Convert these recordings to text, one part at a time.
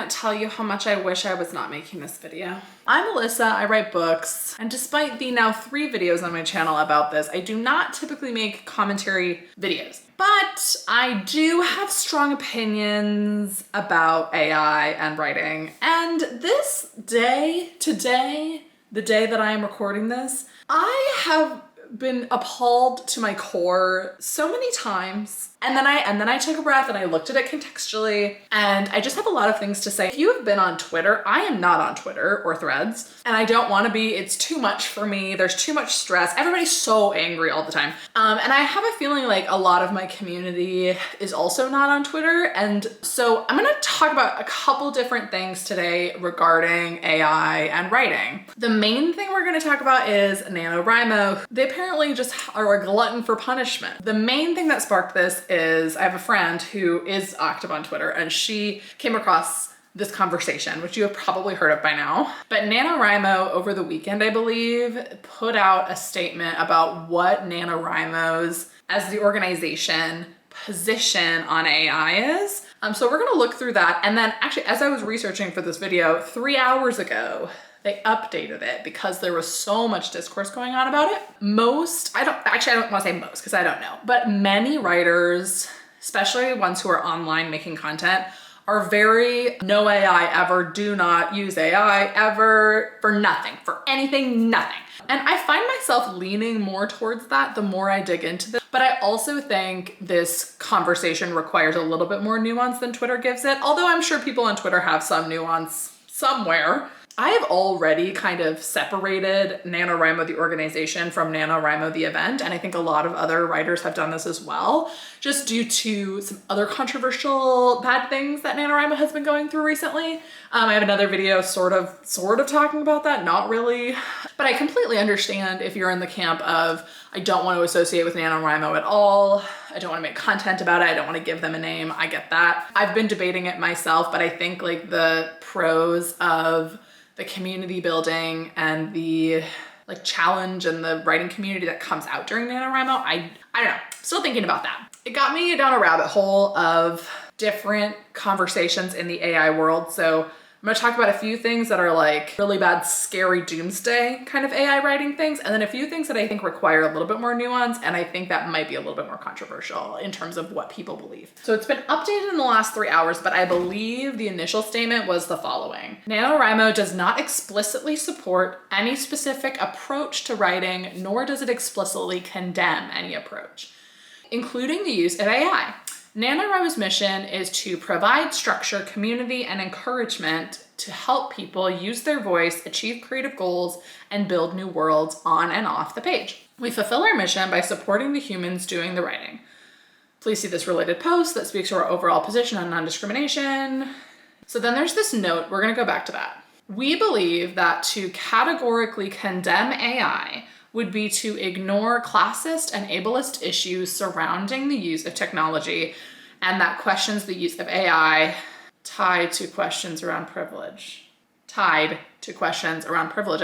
can't tell you how much I wish I was not making this video. I'm Alyssa, I write books, and despite the now 3 videos on my channel about this, I do not typically make commentary videos. But I do have strong opinions about AI and writing. And this day, today, the day that I am recording this, I have been appalled to my core so many times. And then I took a breath and I looked at it contextually, and I just have a lot of things to say. If you have been on Twitter, I am not on Twitter or Threads, and I don't want to be. It's too much for me. There's too much stress. Everybody's so angry all the time. And I have a feeling like a lot of my community is also not on Twitter. And so I'm gonna talk about a couple different things today regarding AI and writing. The main thing we're gonna talk about is NaNoWriMo. They apparently just are a glutton for punishment. The main thing that sparked this is I have a friend who is active on Twitter, and she came across this conversation, which you have probably heard of by now. But NaNoWriMo over the weekend, I believe, put out a statement about what NaNoWriMo's, as the organization, position on AI is. So we're gonna look through that. And then actually, as I was researching for this video, 3 hours ago, they updated it because there was so much discourse going on about it. I don't want to say most because I don't know, but many writers, especially ones who are online making content, are very no AI ever, do not use AI ever, for nothing, for anything, nothing. And I find myself leaning more towards that the more I dig into this. But I also think this conversation requires a little bit more nuance than Twitter gives it, although I'm sure people on Twitter have some nuance somewhere. I have already kind of separated NaNoWriMo, the organization, from NaNoWriMo, the event. And I think a lot of other writers have done this as well, just due to some other controversial bad things that NaNoWriMo has been going through recently. I have another video sort of talking about that, not really. But I completely understand if you're in the camp of, I don't want to associate with NaNoWriMo at all. I don't want to make content about it. I don't want to give them a name. I get that. I've been debating it myself, but I think like the pros of the community building and the like challenge and the writing community that comes out during NaNoWriMo, I don't know, still thinking about that. It got me down a rabbit hole of different conversations in the AI world. So I'm gonna talk about a few things that are like really bad, scary doomsday kind of AI writing things, and then a few things that I think require a little bit more nuance, and I think that might be a little bit more controversial in terms of what people believe. So it's been updated in the last 3 hours, but I believe the initial statement was the following. NaNoWriMo does not explicitly support any specific approach to writing, nor does it explicitly condemn any approach, including the use of AI. NaNoWriMo's mission is to provide structure, community, and encouragement to help people use their voice, achieve creative goals, and build new worlds on and off the page. We fulfill our mission by supporting the humans doing the writing. Please see this related post that speaks to our overall position on non-discrimination. So then there's this note, we're gonna go back to that. We believe that to categorically condemn AI would be to ignore classist and ableist issues surrounding the use of technology, and that questions the use of AI tied to questions around privilege. I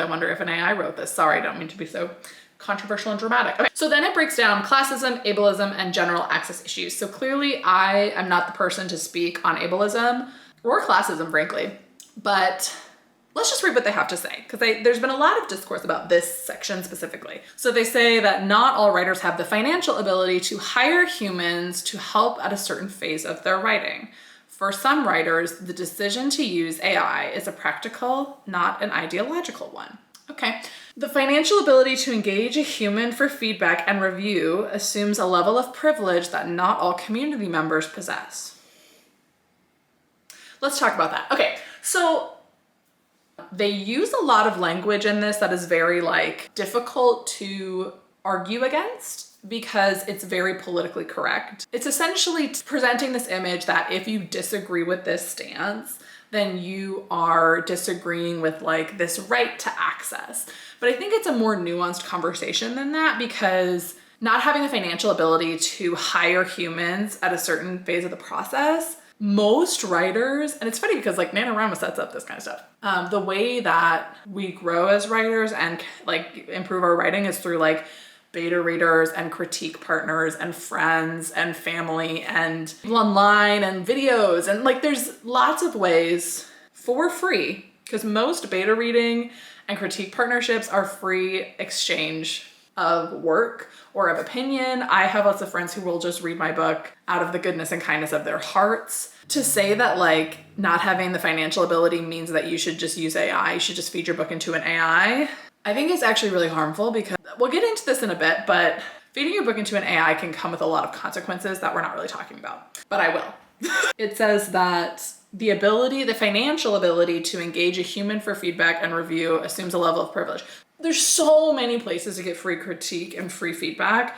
wonder if an AI wrote this. Sorry, I don't mean to be so controversial and dramatic. Okay, so then it breaks down classism, ableism, and general access issues. So clearly I am not the person to speak on ableism or classism, frankly, but let's just read what they have to say, because there's been a lot of discourse about this section specifically. So they say that not all writers have the financial ability to hire humans to help at a certain phase of their writing. For some writers, the decision to use AI is a practical, not an ideological one. Okay. The financial ability to engage a human for feedback and review assumes a level of privilege that not all community members possess. Let's talk about that. Okay, so they use a lot of language in this that is very like difficult to argue against because it's very politically correct. It's essentially presenting this image that if you disagree with this stance, then you are disagreeing with like this right to access. But I think it's a more nuanced conversation than that, because not having the financial ability to hire humans at a certain phase of the process, most writers, and it's funny because like NaNoWriMo sets up this kind of stuff. The way that we grow as writers and like improve our writing is through like beta readers and critique partners and friends and family and online and videos. And like there's lots of ways for free, because most beta reading and critique partnerships are free exchange of work or of opinion. I have lots of friends who will just read my book out of the goodness and kindness of their hearts. To say that like not having the financial ability means that you should just use AI, you should just feed your book into an AI, I think it's actually really harmful, because we'll get into this in a bit, but feeding your book into an AI can come with a lot of consequences that we're not really talking about, but I will. It says that the financial ability to engage a human for feedback and review assumes a level of privilege. There's so many places to get free critique and free feedback.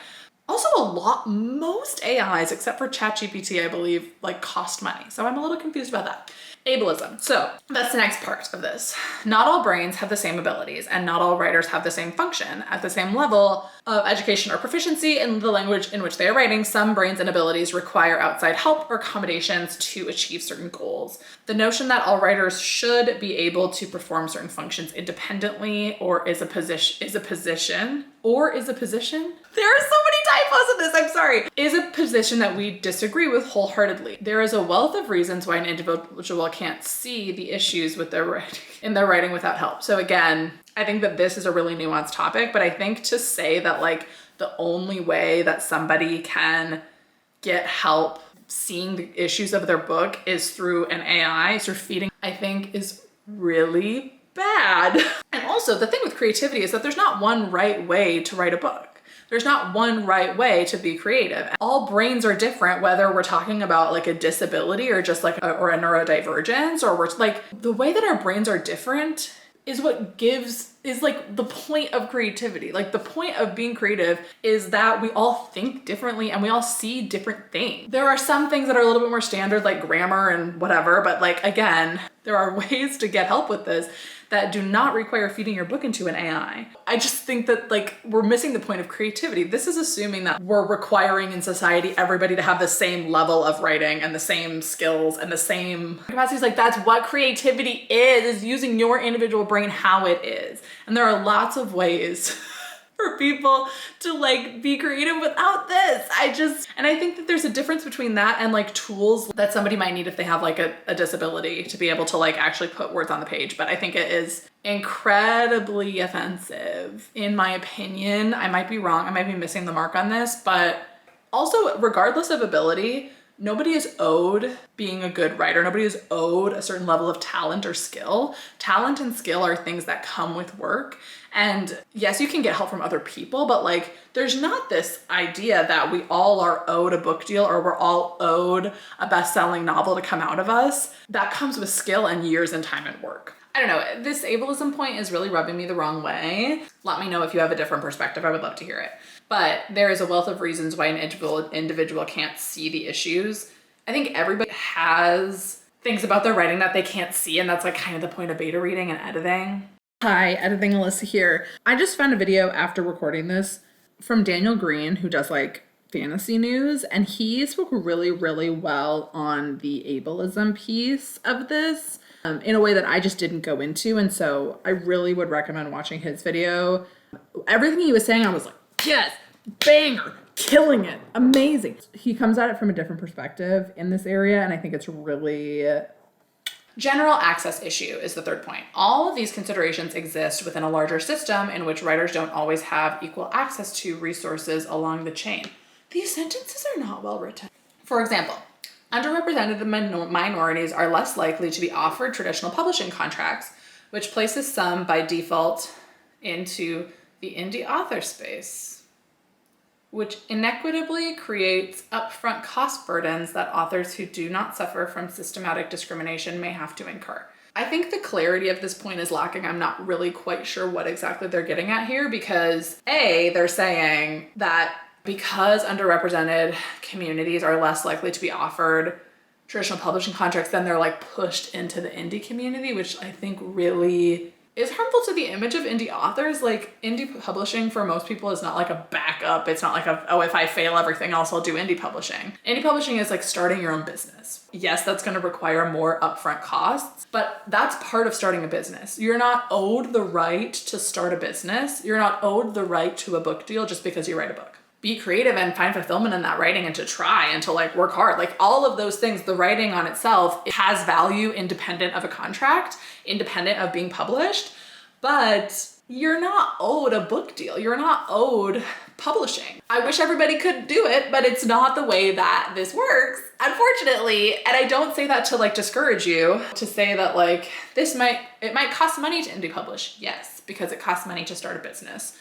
Also most AIs, except for ChatGPT, I believe, like cost money. So I'm a little confused about that. Ableism. So that's the next part of this. Not all brains have the same abilities, and not all writers have the same function at the same level of education or proficiency in the language in which they are writing. Some brains and abilities require outside help or accommodations to achieve certain goals. The notion that all writers should be able to perform certain functions independently or is a position. There are so many typos in this, I'm sorry. Is a position that we disagree with wholeheartedly. There is a wealth of reasons why an individual can't see the issues with their writing without help. So again, I think that this is a really nuanced topic, but I think to say that like the only way that somebody can get help seeing the issues of their book is through an AI, through feeding, I think is really bad. And also the thing with creativity is that there's not one right way to write a book. There's not one right way to be creative. All brains are different, whether we're talking about like a disability or just like or a neurodivergence, or we're like, the way that our brains are different is is like the point of creativity. Like the point of being creative is that we all think differently and we all see different things. There are some things that are a little bit more standard, like grammar and whatever, but like, again, there are ways to get help with this that do not require feeding your book into an AI. I just think that like we're missing the point of creativity. This is assuming that we're requiring in society everybody to have the same level of writing and the same skills and the same capacities. Like that's what creativity is using your individual brain how it is. And there are lots of ways for people to like be creative without this. And I think that there's a difference between that and like tools that somebody might need if they have like a disability to be able to like actually put words on the page. But I think it is incredibly offensive in my opinion. I might be wrong. I might be missing the mark on this, but also regardless of ability, nobody is owed being a good writer. Nobody is owed a certain level of talent or skill. Talent and skill are things that come with work. And yes, you can get help from other people, but like, there's not this idea that we all are owed a book deal or we're all owed a best-selling novel to come out of us. That comes with skill and years and time and work. I don't know, this ableism point is really rubbing me the wrong way. Let me know if you have a different perspective. I would love to hear it. But there is a wealth of reasons why an individual can't see the issues. I think everybody has things about their writing that they can't see, and that's like kind of the point of beta reading and editing. Hi, Editing Alyssa here. I just found a video after recording this from Daniel Green, who does like fantasy news, and he spoke really, really well on the ableism piece of this in a way that I just didn't go into. And so I really would recommend watching his video. Everything he was saying, I was like, yes, banger, killing it, amazing. He comes at it from a different perspective in this area, and I think it's really... General access issue is the third point. All of these considerations exist within a larger system in which writers don't always have equal access to resources along the chain. These sentences are not well written. For example, underrepresented minorities are less likely to be offered traditional publishing contracts, which places some by default into the indie author space, which inequitably creates upfront cost burdens that authors who do not suffer from systematic discrimination may have to incur. I think the clarity of this point is lacking. I'm not really quite sure what exactly they're getting at here because they're saying that because underrepresented communities are less likely to be offered traditional publishing contracts, then they're like pushed into the indie community, which I think really is harmful to the image of indie authors. Like indie publishing for most people is not like a backup. It's not like if I fail everything else, I'll do indie publishing. Indie publishing is like starting your own business. Yes, that's going to require more upfront costs, but that's part of starting a business. You're not owed the right to start a business. You're not owed the right to a book deal just because you write a book. be creative and find fulfillment in that writing and to try and to like work hard. Like all of those things, the writing on itself, it has value independent of a contract, independent of being published, but you're not owed a book deal. You're not owed publishing. I wish everybody could do it, but it's not the way that this works, unfortunately. And I don't say that to like discourage you, to say that like it might cost money to indie publish. Yes, because it costs money to start a business.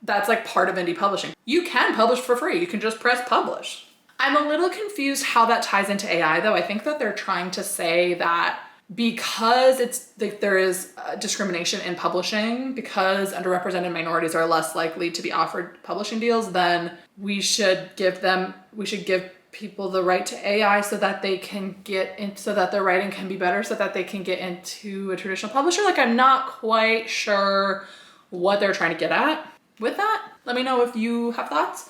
That's like part of indie publishing. You can publish for free. You can just press publish. I'm a little confused how that ties into AI though. I think that they're trying to say that because it's like there is discrimination in publishing, because underrepresented minorities are less likely to be offered publishing deals, then we should give people the right to AI so that they can get in, so that their writing can be better, so that they can get into a traditional publisher. Like, I'm not quite sure what they're trying to get at with that. Let me know if you have thoughts.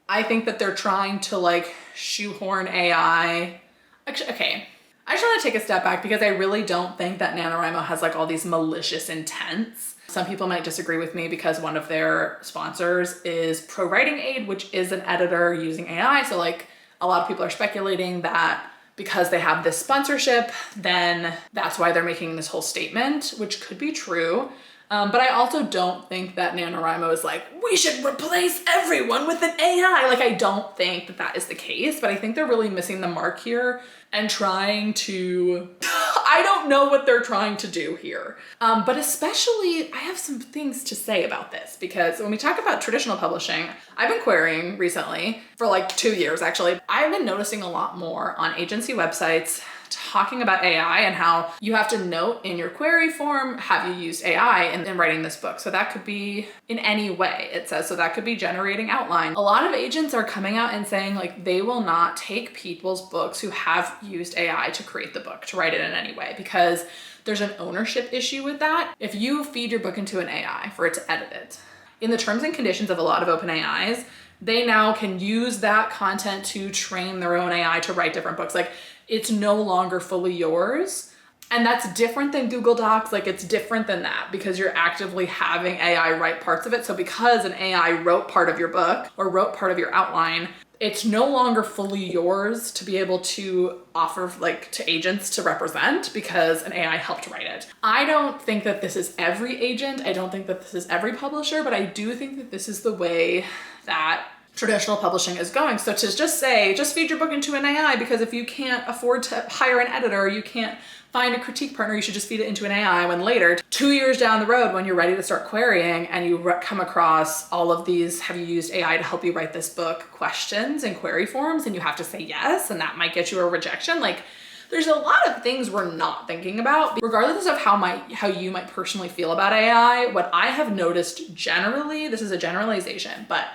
I think that they're trying to like shoehorn AI. Actually, okay. I just want to take a step back because I really don't think that NaNoWriMo has like all these malicious intents. Some people might disagree with me because one of their sponsors is Pro Writing Aid, which is an editor using AI. So like a lot of people are speculating that because they have this sponsorship, then that's why they're making this whole statement, which could be true. But I also don't think that NaNoWriMo is like, we should replace everyone with an AI. Like, I don't think that that is the case, but I think they're really missing the mark here and trying to, I don't know what they're trying to do here. But especially, I have some things to say about this because when we talk about traditional publishing, I've been querying recently for like 2 years, actually. I've been noticing a lot more on agency websites talking about AI and how you have to note in your query form, have you used AI in writing this book? So that could be in any way, it says. So that could be generating outline. A lot of agents are coming out and saying like they will not take people's books who have used AI to create the book, to write it in any way, because there's an ownership issue with that. If you feed your book into an AI for it to edit it, in the terms and conditions of a lot of open AIs, they now can use that content to train their own AI to write different books. Like, it's no longer fully yours. And that's different than Google Docs. Like, it's different than that because you're actively having AI write parts of it. So because an AI wrote part of your book or wrote part of your outline, it's no longer fully yours to be able to offer like to agents to represent because an AI helped write it. I don't think that this is every agent. I don't think that this is every publisher, but I do think that this is the way that traditional publishing is going. So to just say, just feed your book into an AI, because if you can't afford to hire an editor, you can't find a critique partner, you should just feed it into an AI, when later, 2 years down the road, when you're ready to start querying and you come across all of these, have you used AI to help you write this book questions and query forms, and you have to say yes, and that might get you a rejection. Like, there's a lot of things we're not thinking about. Regardless of how you might personally feel about AI, what I have noticed generally, this is a generalization, but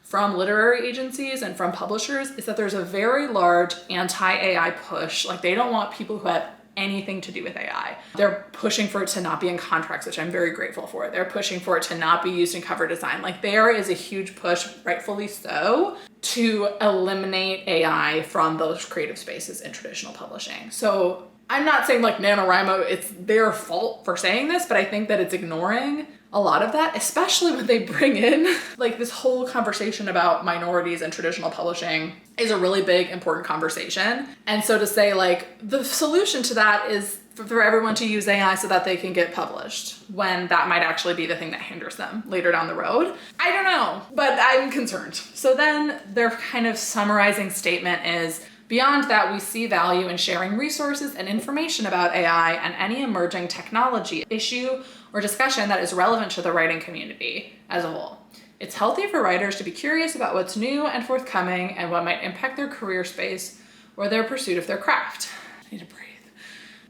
from literary agencies and from publishers, is that there's a very large anti-AI push. Like, they don't want people who have anything to do with AI. They're pushing for it to not be in contracts, which I'm very grateful for. They're pushing for it to not be used in cover design. Like, there is a huge push, rightfully so, to eliminate AI from those creative spaces in traditional publishing. So I'm not saying like NaNoWriMo, it's their fault for saying this, but I think that it's ignoring a lot of that, especially when they bring in like this whole conversation about minorities and traditional publishing is a really big, important conversation. And so to say like the solution to that is for everyone to use AI so that they can get published, when that might actually be the thing that hinders them later down the road. I don't know, but I'm concerned. So then their kind of summarizing statement is, beyond that, we see value in sharing resources and information about AI and any emerging technology, issue, or discussion that is relevant to the writing community as a whole. It's healthy for writers to be curious about what's new and forthcoming and what might impact their career space or their pursuit of their craft. I need to breathe.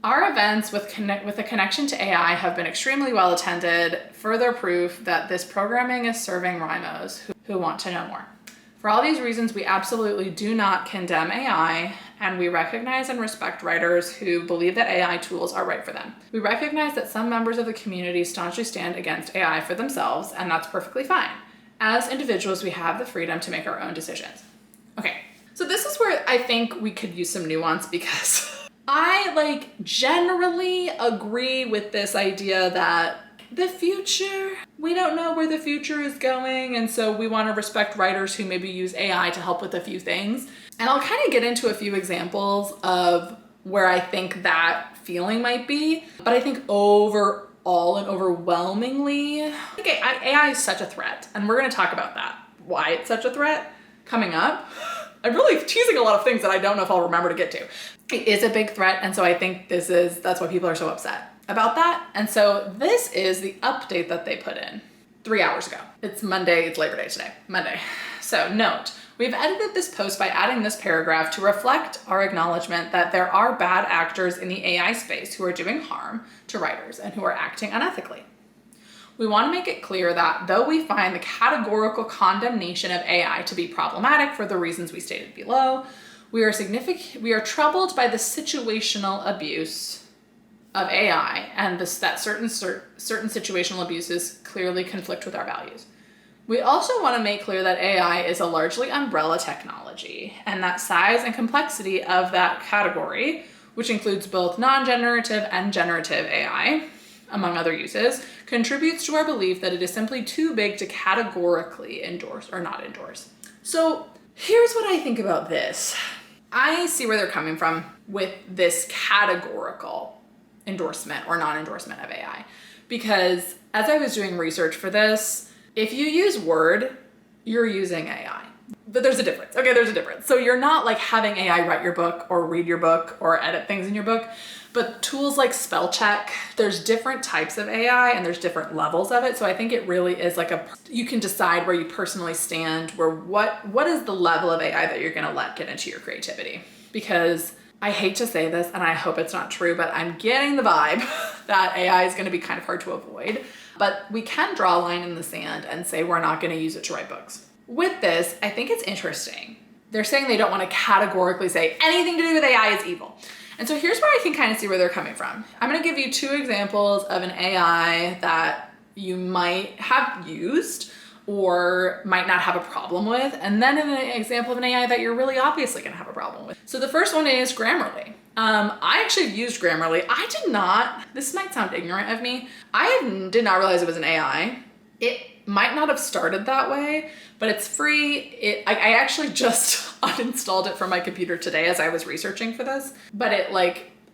Our events with a connection to AI have been extremely well attended, further proof that this programming is serving Rhymos who want to know more. For all these reasons, we absolutely do not condemn AI, and we recognize and respect writers who believe that AI tools are right for them. We recognize that some members of the community staunchly stand against AI for themselves, and that's perfectly fine. As individuals, we have the freedom to make our own decisions. Okay, so this is where I think we could use some nuance, because I generally agree with this idea that The future, we don't know where the future is going, and so we want to respect writers who maybe use AI to help with a few things. And I'll kind of get into a few examples of where I think that feeling might be, but I think overall and overwhelmingly, okay, AI is such a threat, and we're going to talk about that, why it's such a threat, coming up. I'm really teasing a lot of things that I don't know if I'll remember to get to. It is a big threat, and so I think that's why people are so upset about that. And so this is the update that they put in 3 hours ago. It's Monday, it's Labor Day today, Monday. So note, we've edited this post by adding this paragraph to reflect our acknowledgement that there are bad actors in the AI space who are doing harm to writers and who are acting unethically. We want to make it clear that though we find the categorical condemnation of AI to be problematic for the reasons we stated below, we are troubled by the situational abuse of AI and that certain situational abuses clearly conflict with our values. We also want to make clear that AI is a largely umbrella technology and that size and complexity of that category, which includes both non-generative and generative AI, among other uses, contributes to our belief that it is simply too big to categorically endorse or not endorse. So here's what I think about this. I see where they're coming from with this categorical endorsement or non-endorsement of AI. Because as I was doing research for this, if you use Word, you're using AI. But there's a difference. Okay, there's a difference. So you're not like having AI write your book or read your book or edit things in your book, but tools like spell check, there's different types of AI and there's different levels of it. So I think it really is like you can decide where you personally stand, where what is the level of AI that you're gonna let get into your creativity. Because I hate to say this, and I hope it's not true, but I'm getting the vibe that AI is going to be kind of hard to avoid. But we can draw a line in the sand and say we're not going to use it to write books. With this, I think it's interesting. They're saying they don't want to categorically say anything to do with AI is evil. And so here's where I can kind of see where they're coming from. I'm going to give you 2 examples of an AI that you might have used or might not have a problem with, and then an example of an AI that you're really obviously gonna have a problem with. So the first one is Grammarly. I actually used Grammarly. I did not, this might sound ignorant of me, I did not realize it was an AI. It might not have started that way, but it's free. I actually just uninstalled it from my computer today as I was researching for this, but it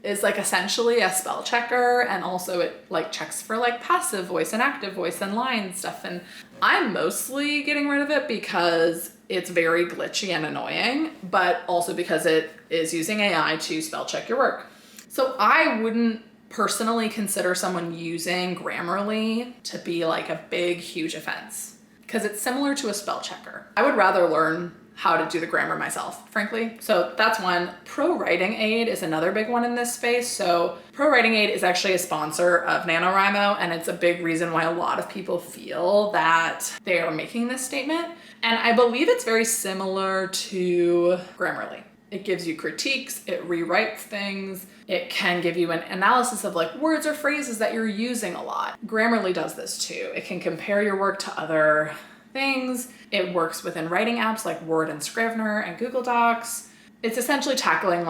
is essentially a spell checker, and also it checks for passive voice and active voice and line stuff. And I'm mostly getting rid of it because it's very glitchy and annoying, but also because it is using AI to spell check your work. So I wouldn't personally consider someone using Grammarly to be a big, huge offense because it's similar to a spell checker. I would rather learn how to do the grammar myself, frankly. So that's one. Pro Writing Aid is another big one in this space. So Pro Writing Aid is actually a sponsor of NaNoWriMo, and it's a big reason why a lot of people feel that they are making this statement. And I believe it's very similar to Grammarly. It gives you critiques, it rewrites things, it can give you an analysis of words or phrases that you're using a lot. Grammarly does this too. It can compare your work to other things. It works within writing apps like Word and Scrivener and Google Docs. It's essentially tackling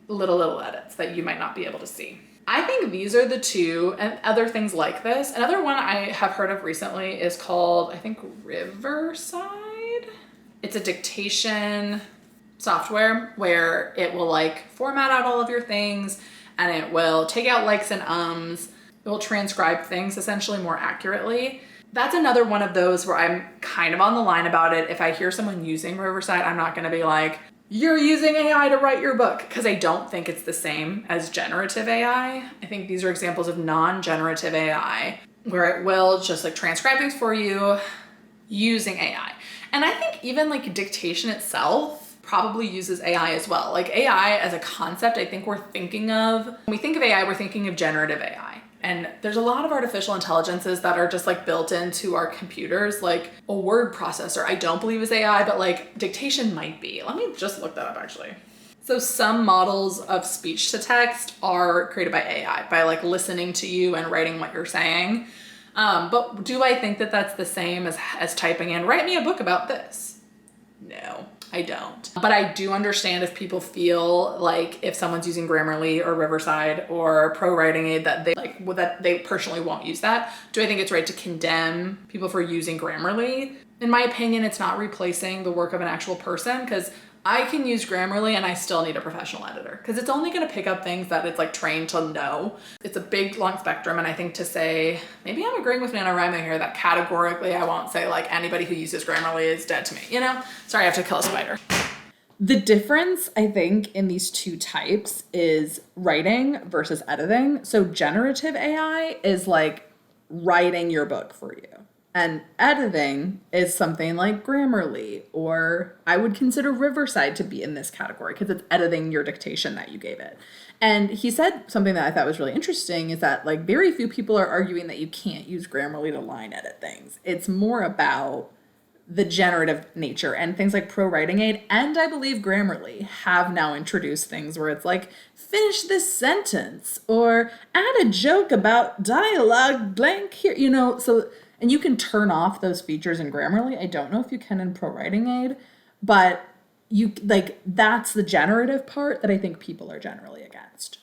little edits that you might not be able to see. I think these are the 2, and other things like this. Another one I have heard of recently is called, I think, Riverside. It's a dictation software where it will format out all of your things, and it will take out likes and ums. It will transcribe things essentially more accurately. That's another one of those where I'm kind of on the line about it. If I hear someone using Riverside, I'm not gonna be you're using AI to write your book, because I don't think it's the same as generative AI. I think these are examples of non-generative AI where it will just transcribe things for you using AI. And I think even dictation itself probably uses AI as well. AI as a concept, I think when we think of AI, we're thinking of generative AI. And there's a lot of artificial intelligences that are just built into our computers, a word processor. I don't believe is AI, but dictation might be. Let me just look that up actually. So some models of speech to text are created by AI, by listening to you and writing what you're saying. But do I think that that's the same as typing in, write me a book about this? No. I don't. But I do understand if people feel like if someone's using Grammarly or Riverside or Pro Writing Aid that they personally won't use that. Do I think it's right to condemn people for using Grammarly? In my opinion, it's not replacing the work of an actual person, because I can use Grammarly and I still need a professional editor, because it's only going to pick up things that it's like trained to know. It's a big, long spectrum. And I think to say, maybe I'm agreeing with NaNoWriMo here, that categorically I won't say like anybody who uses Grammarly is dead to me, you know? Sorry, I have to kill a spider. The difference, I think, in these two types is writing versus editing. So generative AI is like writing your book for you. And editing is something like Grammarly, or I would consider Riverside to be in this category because it's editing your dictation that you gave it. And he said something that I thought was really interesting is that like very few people are arguing that you can't use Grammarly to line edit things. It's more about the generative nature, and things like Pro Writing Aid and I believe Grammarly have now introduced things where it's like, finish this sentence or add a joke about dialogue blank here, you know, so, and you can turn off those features in Grammarly. I don't know if you can in Pro Writing Aid, but you like, that's the generative part that I think people are generally against.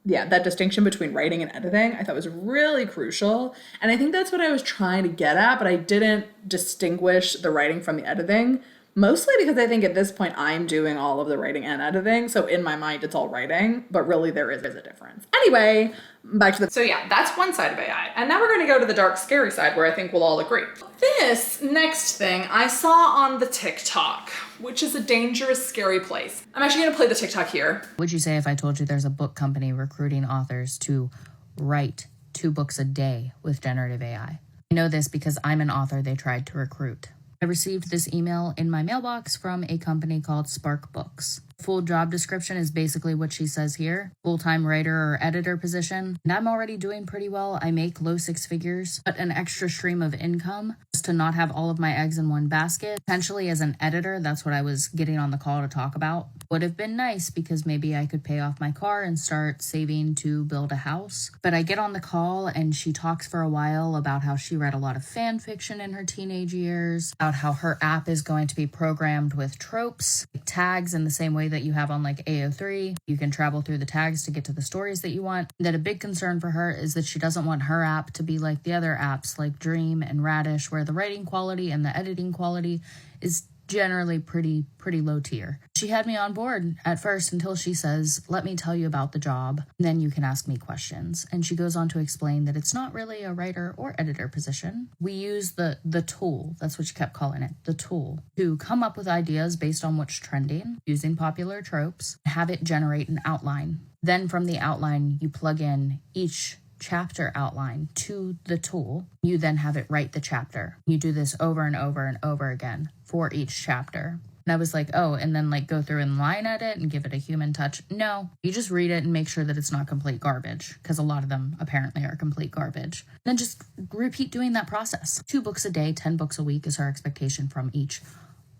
Yeah, that distinction between writing and editing I thought was really crucial. And I think that's what I was trying to get at, but I didn't distinguish the writing from the editing, mostly because I think at this point I'm doing all of the writing and editing. So in my mind, it's all writing, but really there is a difference. Anyway, back to the... So yeah, that's one side of AI. And now we're going to go to the dark, scary side where I think we'll all agree. This next thing I saw on the TikTok, which is a dangerous, scary place. I'm actually going to play the TikTok here. Would you say if I told you there's a book company recruiting authors to write 2 books a day with generative AI? I know this because I'm an author they tried to recruit. I received this email in my mailbox from a company called Spark Books. Full job description is basically what she says here. Full-time writer or editor position. And I'm already doing pretty well. I make low 6 figures, but an extra stream of income just to not have all of my eggs in one basket. Potentially as an editor, that's what I was getting on the call to talk about. Would have been nice because maybe I could pay off my car and start saving to build a house. But I get on the call and she talks for a while about how she read a lot of fan fiction in her teenage years, about how her app is going to be programmed with tropes, like tags in the same way that you have on like AO3. You can travel through the tags to get to the stories that you want. That a big concern for her is that she doesn't want her app to be like the other apps like Dream and Radish, where the writing quality and the editing quality is generally pretty low tier. She had me on board at first until she says, let me tell you about the job, then you can ask me questions. And she goes on to explain that it's not really a writer or editor position. We use the tool, that's what she kept calling it, the tool, to come up with ideas based on what's trending, using popular tropes, have it generate an outline. Then from the outline, you plug in each chapter outline to the tool. You then have it write the chapter. You do this over and over and over again for each chapter. And I was like, oh, and then like go through and line edit and give it a human touch. No, you just read it and make sure that it's not complete garbage, because a lot of them apparently are complete garbage. Then just repeat doing that process. 2 books a day, 10 books a week is her expectation from each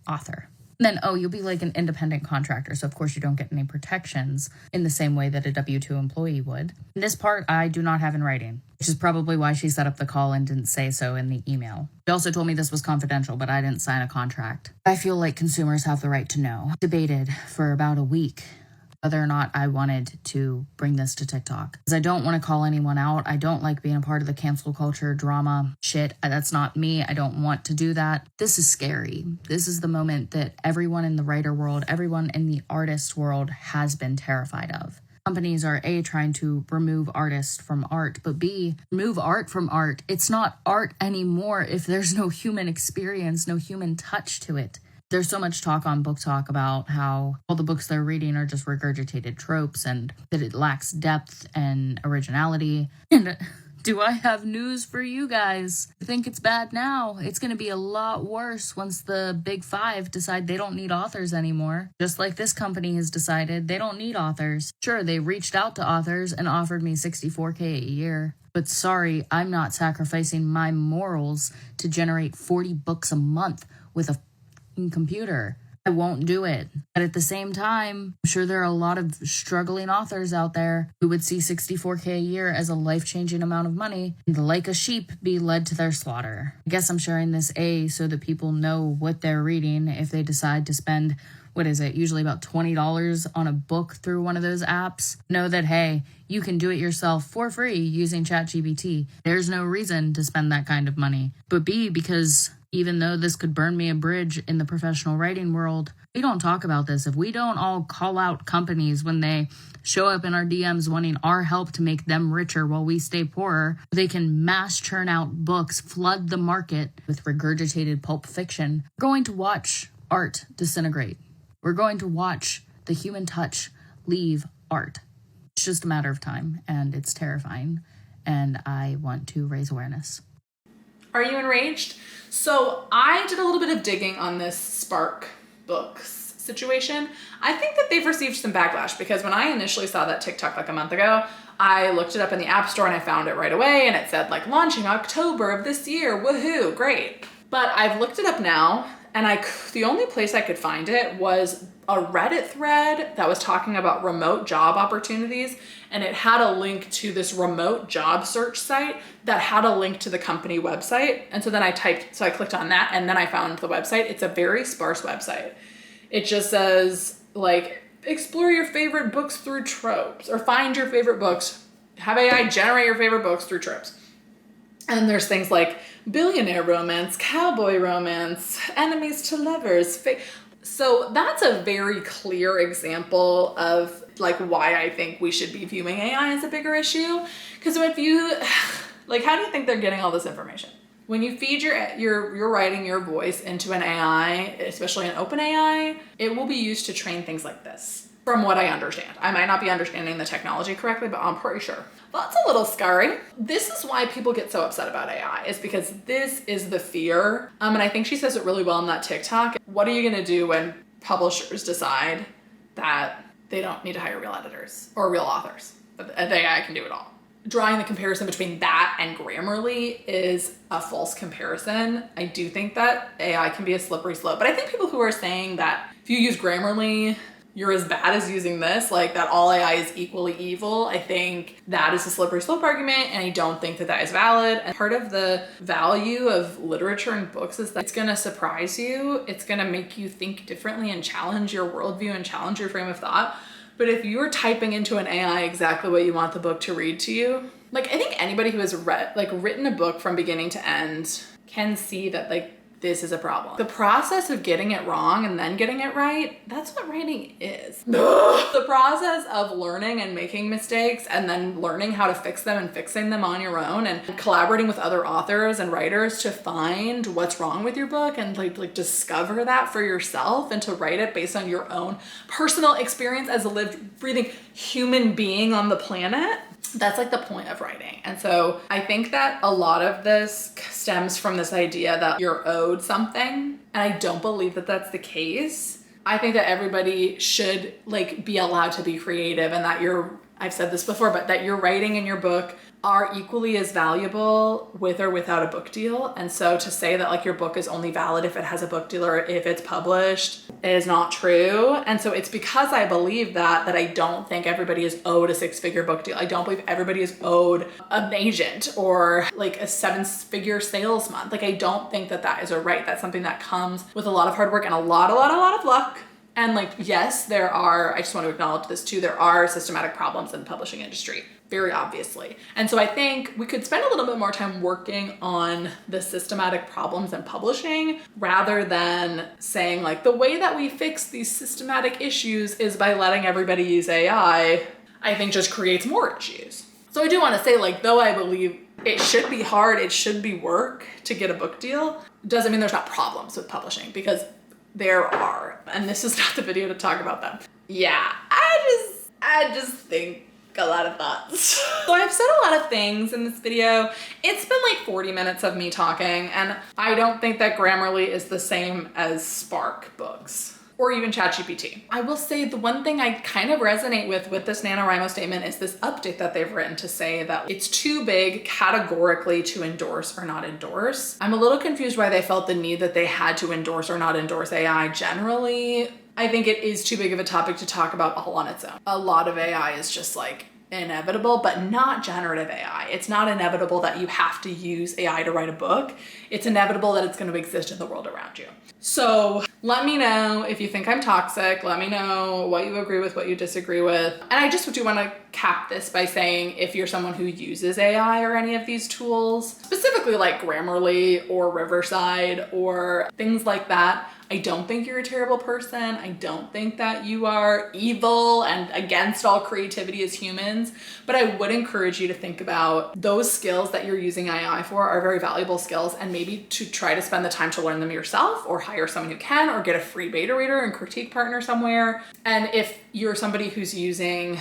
author. Then, you'll be like an independent contractor, so of course you don't get any protections in the same way that a W-2 employee would. This part I do not have in writing, which is probably why she set up the call and didn't say so in the email. She also told me this was confidential, but I didn't sign a contract. I feel like consumers have the right to know. Debated for about a week whether or not I wanted to bring this to TikTok, because I don't want to call anyone out. I don't like being a part of the cancel culture drama shit. That's not me. I don't want to do that. This is scary. This is the moment that everyone in the writer world, everyone in the artist world has been terrified of. Companies are A, trying to remove artists from art, but B, remove art from art. It's not art anymore if there's no human experience, no human touch to it. There's so much talk on Book Talk about how all the books they're reading are just regurgitated tropes and that it lacks depth and originality. And do I have news for you guys? I think it's bad now. It's going to be a lot worse once the big 5 decide they don't need authors anymore. Just like this company has decided they don't need authors. Sure, they reached out to authors and offered me $64K a year. But sorry, I'm not sacrificing my morals to generate 40 books a month with a computer. I won't do it. But at the same time, I'm sure there are a lot of struggling authors out there who would see $64K a year as a life-changing amount of money and, like a sheep, be led to their slaughter. I guess I'm sharing this so that people know what they're reading if they decide to spend, usually about $20 on a book through one of those apps. Know that, hey, you can do it yourself for free using ChatGPT. There's no reason to spend that kind of money. But B, because even though this could burn me a bridge in the professional writing world, we don't talk about this. If we don't all call out companies when they show up in our DMs wanting our help to make them richer while we stay poorer, they can mass churn out books, flood the market with regurgitated pulp fiction. We're going to watch art disintegrate. We're going to watch the human touch leave art. It's just a matter of time, and it's terrifying, and I want to raise awareness. Are you enraged? So I did a little bit of digging on this Spark Books situation. I think that they've received some backlash because when I initially saw that TikTok like a month ago, I looked it up in the App Store and I found it right away and it said like launching October of this year, woohoo, great. But I've looked it up now and the only place I could find it was a Reddit thread that was talking about remote job opportunities, and it had a link to this remote job search site that had a link to the company website. And so then I clicked on that and then I found the website. It's a very sparse website. It just says like, explore your favorite books through tropes, or find your favorite books, have AI generate your favorite books through tropes. And there's things like billionaire romance, cowboy romance, enemies to lovers. So that's a very clear example of like why I think we should be viewing AI as a bigger issue. Because if you, like, how do you think they're getting all this information? When you feed your writing, your voice into an AI, especially an open AI, it will be used to train things like this. From what I understand. I might not be understanding the technology correctly, but I'm pretty sure. That's a little scary. This is why people get so upset about AI, is because this is the fear. And I think she says it really well in that TikTok. What are you gonna do when publishers decide that they don't need to hire real editors or real authors? That AI can do it all. Drawing the comparison between that and Grammarly is a false comparison. I do think that AI can be a slippery slope, but I think people who are saying that if you use Grammarly, you're as bad as using this, like that all AI is equally evil, I think that is a slippery slope argument, and I don't think that that is valid. And part of the value of literature and books is that it's gonna surprise you, it's gonna make you think differently and challenge your worldview and challenge your frame of thought. But if you're typing into an AI exactly what you want the book to read to you, like I think anybody who has written a book from beginning to end can see that like this is a problem. The process of getting it wrong and then getting it right, that's what writing is. The process of learning and making mistakes and then learning how to fix them and fixing them on your own and collaborating with other authors and writers to find what's wrong with your book and like discover that for yourself and to write it based on your own personal experience as a lived, breathing human being on the planet. That's like the point of writing. And so I think that a lot of this stems from this idea that you're owed something. And I don't believe that that's the case. I think that everybody should like be allowed to be creative and that I've said this before, but that your writing and your book are equally as valuable with or without a book deal. And so to say that like your book is only valid if it has a book deal or if it's published is not true. And so it's because I believe that I don't think everybody is owed a 6-figure book deal. I don't believe everybody is owed an agent or like a 7-figure sales month. Like I don't think that that is a right. That's something that comes with a lot of hard work and a lot of luck. And like, yes, I just want to acknowledge this too, there are systematic problems in the publishing industry, very obviously. And so I think we could spend a little bit more time working on the systematic problems in publishing rather than saying like the way that we fix these systematic issues is by letting everybody use AI, I think just creates more issues. So I do want to say like, though I believe it should be hard, it should be work to get a book deal, doesn't mean there's not problems with publishing, because there are, and this is not the video to talk about them. Yeah, I just think a lot of thoughts. So I've said a lot of things in this video. It's been like 40 minutes of me talking, and I don't think that Grammarly is the same as Spark Books. or even ChatGPT. I will say the one thing I kind of resonate with this NaNoWriMo statement is this update that they've written to say that it's too big categorically to endorse or not endorse. I'm a little confused why they felt the need that they had to endorse or not endorse AI generally. I think it is too big of a topic to talk about all on its own. A lot of AI is just like inevitable, but not generative AI. It's not inevitable that you have to use AI to write a book. It's inevitable that it's going to exist in the world around you. So let me know if you think I'm toxic. Let me know what you agree with, what you disagree with. And I just do want to cap this by saying if you're someone who uses AI or any of these tools, specifically like Grammarly or Riverside or things like that, I don't think you're a terrible person. I don't think that you are evil and against all creativity as humans, but I would encourage you to think about those skills that you're using AI for are very valuable skills, and maybe to try to spend the time to learn them yourself or hire someone who can, or get a free beta reader and critique partner somewhere. And if you're somebody who's using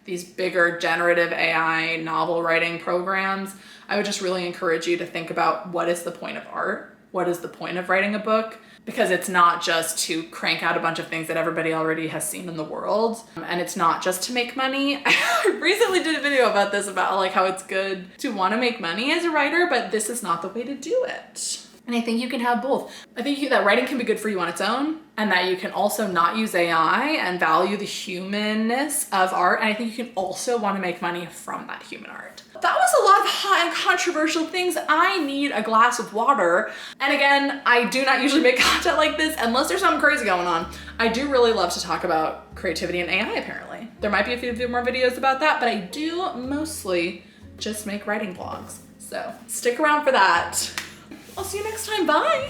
these bigger generative AI novel writing programs, I would just really encourage you to think about what is the point of art? What is the point of writing a book? Because it's not just to crank out a bunch of things that everybody already has seen in the world. And it's not just to make money. I recently did a video about this, about like how it's good to want to make money as a writer, but this is not the way to do it. And I think you can have both. I think that writing can be good for you on its own, and that you can also not use AI and value the humanness of art. And I think you can also want to make money from that human art. That was a lot of hot and controversial things. I need a glass of water. And again, I do not usually make content like this unless there's something crazy going on. I do really love to talk about creativity and AI apparently. There might be a few more videos about that, but I do mostly just make writing vlogs. So stick around for that. I'll see you next time. Bye.